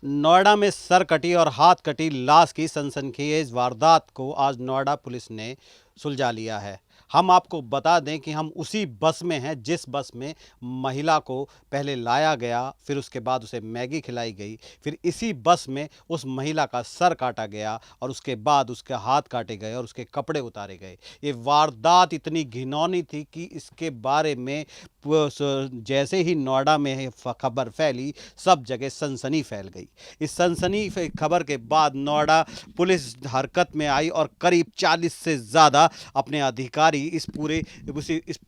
नोएडा में सर कटी और हाथ कटी लाश की सनसनीखेज वारदात को आज नोएडा पुलिस ने सुलझा लिया है। हम आपको बता दें कि हम उसी बस में हैं जिस बस में महिला को पहले लाया गया, फिर उसके बाद उसे मैगी खिलाई गई, फिर इसी बस में उस महिला का सर काटा गया और उसके बाद उसके हाथ काटे गए और उसके कपड़े उतारे गए। ये वारदात इतनी घिनौनी थी कि इसके बारे में जैसे ही नोएडा में खबर फैली, सब जगह सनसनी फैल गई। इस सनसनी खबर के बाद नोएडा पुलिस हरकत में आई और करीब 40 से ज़्यादा अपने अधिकारी इस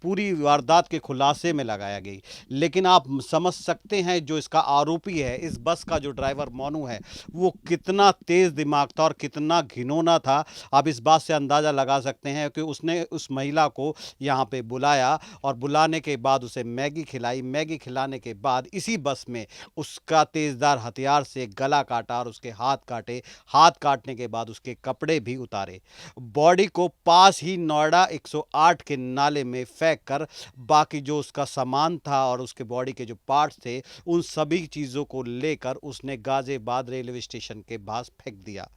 पूरी वारदात के खुलासे में लगाया गई। लेकिन आप समझ सकते हैं जो इसका आरोपी है, इस बस का जो ड्राइवर मोनू है, वो कितना तेज़ दिमाग था और कितना घिनौना था। आप इस बात से अंदाज़ा लगा सकते हैं कि उसने उस महिला को यहाँ पे बुलाया और बुलाने के बाद उसे मैगी खिलाई। मैगी खिलाने के बाद इसी बस में उसका तेज़धार हथियार से गला काटा और उसके हाथ काटे। हाथ काटने के बाद उसके कपड़े भी उतारे। बॉडी को पास ही नोएडा 108 के नाले में फेंक कर बाकी जो उसका सामान था और उसके बॉडी के जो पार्ट्स थे, उन सभी चीज़ों को लेकर उसने गाजियाबाद रेलवे स्टेशन के पास फेंक दिया।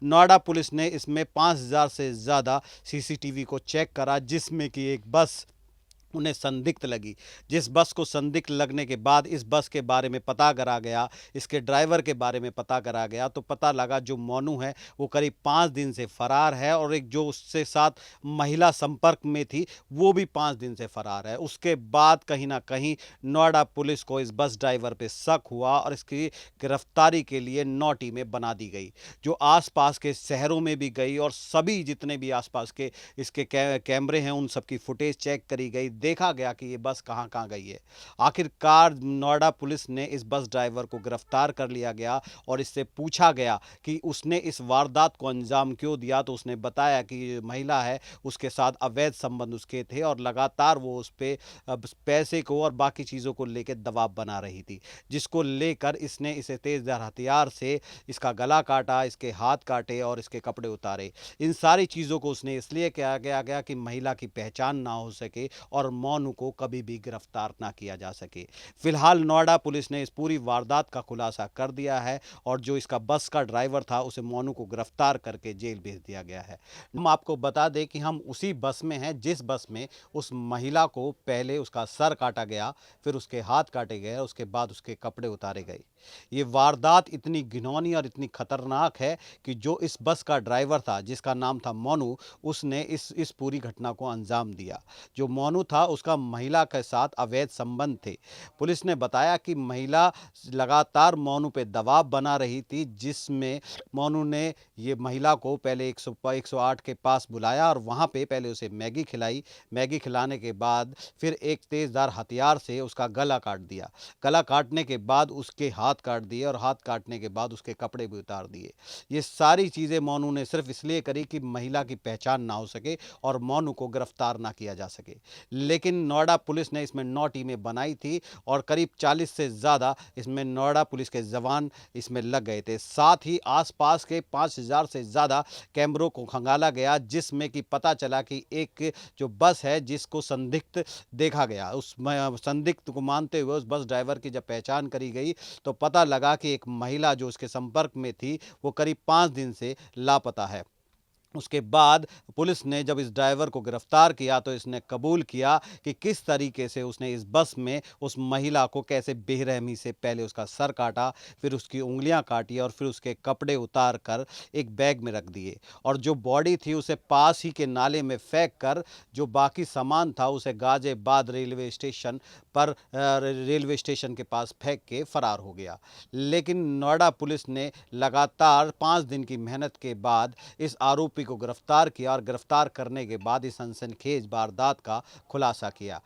नोएडा पुलिस ने इसमें 5000 से ज़्यादा सीसीटीवी को चेक करा, जिसमें कि एक बस उन्हें संदिग्ध लगी। जिस बस को संदिग्ध लगने के बाद इस बस के बारे में पता करा गया, इसके ड्राइवर के बारे में पता करा गया, तो पता लगा जो मोनू है वो करीब 5 दिन से फरार है और एक जो उससे साथ महिला संपर्क में थी वो भी 5 दिन से फरार है। उसके बाद कहीं ना कहीं नोएडा पुलिस को इस बस ड्राइवर पे शक हुआ और इसकी गिरफ्तारी के लिए 9 टीमें बना दी गई, जो आसपास के शहरों में भी गई और सभी जितने भी आसपास के इसके कैमरे हैं उन सबकी फुटेज चेक करी गई। देखा गया कि ये बस कहाँ कहाँ गई है। आखिरकार नोएडा पुलिस ने इस बस ड्राइवर को गिरफ्तार कर लिया गया और इससे पूछा गया कि उसने इस वारदात को अंजाम क्यों दिया, तो उसने बताया कि ये महिला है, उसके साथ अवैध संबंध उसके थे और लगातार वो उस पर पैसे को और बाकी चीज़ों को लेकर दबाव बना रही थी, जिसको लेकर इसने इसे तेजधार हथियार से इसका गला काटा, इसके हाथ काटे और इसके कपड़े उतारे। इन सारी चीज़ों को उसने इसलिए किया गया कि महिला की पहचान ना हो सके और मोनू को कभी भी गिरफ्तार ना किया जा सके। फिलहाल नोएडा पुलिस ने इस पूरी वारदात का खुलासा कर दिया है और जो इसका बस का ड्राइवर था उसे मोनू को गिरफ्तार करके जेल भेज दिया गया है। हम आपको बता दें कि हम उसी बस में हैं जिस बस में उस महिला को पहले उसका सर काटा गया, फिर उसके हाथ काटे गए, उसके बाद उसके कपड़े उतारे गए। ये वारदात इतनी घिनौनी और इतनी खतरनाक है कि जो इस बस का ड्राइवर था जिसका नाम था मोनू, उसने इस पूरी घटना को अंजाम दिया। जो मोनू था उसका महिला के साथ अवैध संबंध थे। पुलिस ने बताया कि महिला लगातार मोनू पे दबाव बना रही थी, जिसमें मोनू ने ये महिला को पहले 108 के पास बुलाया और वहाँ पे पहले उसे मैगी खिलाई। मैगी खिलाने के बाद फिर एक तेज़धार हथियार से उसका गला काट दिया। गला काटने के बाद उसके हाथ काट दिए और हाथ काटने के बाद उसके कपड़े भी उतार दिए। ये सारी चीज़ें मोनू ने सिर्फ इसलिए करी कि महिला की पहचान ना हो सके और मोनू को गिरफ्तार ना किया जा सके। लेकिन नोएडा पुलिस ने इसमें 9 टीमें बनाई थी और करीब 40 से ज़्यादा इसमें नोएडा पुलिस के जवान इसमें लग गए थे। साथ ही आसपास के 5000 से ज़्यादा कैमरों को खंगाला गया, जिसमें कि पता चला कि एक जो बस है जिसको संदिग्ध देखा गया, उस संदिग्ध को मानते हुए उस बस ड्राइवर की जब पहचान करी गई तो पता लगा कि एक महिला जो उसके संपर्क में थी वो करीब 5 दिन से लापता है। उसके बाद पुलिस ने जब इस ड्राइवर को गिरफ्तार किया तो इसने कबूल किया कि किस तरीके से उसने इस बस में उस महिला को कैसे बेरहमी से पहले उसका सर काटा, फिर उसकी उंगलियां काटी और फिर उसके कपड़े उतार कर एक बैग में रख दिए और जो बॉडी थी उसे पास ही के नाले में फेंक कर जो बाकी सामान था उसे गाजियाबाद रेलवे स्टेशन के पास फेंक के फरार हो गया। लेकिन नोएडा पुलिस ने लगातार 5 दिन की मेहनत के बाद इस आरोपी को गिरफ्तार किया और गिरफ्तार करने के बाद इस सनसनीखेज वारदात का खुलासा किया।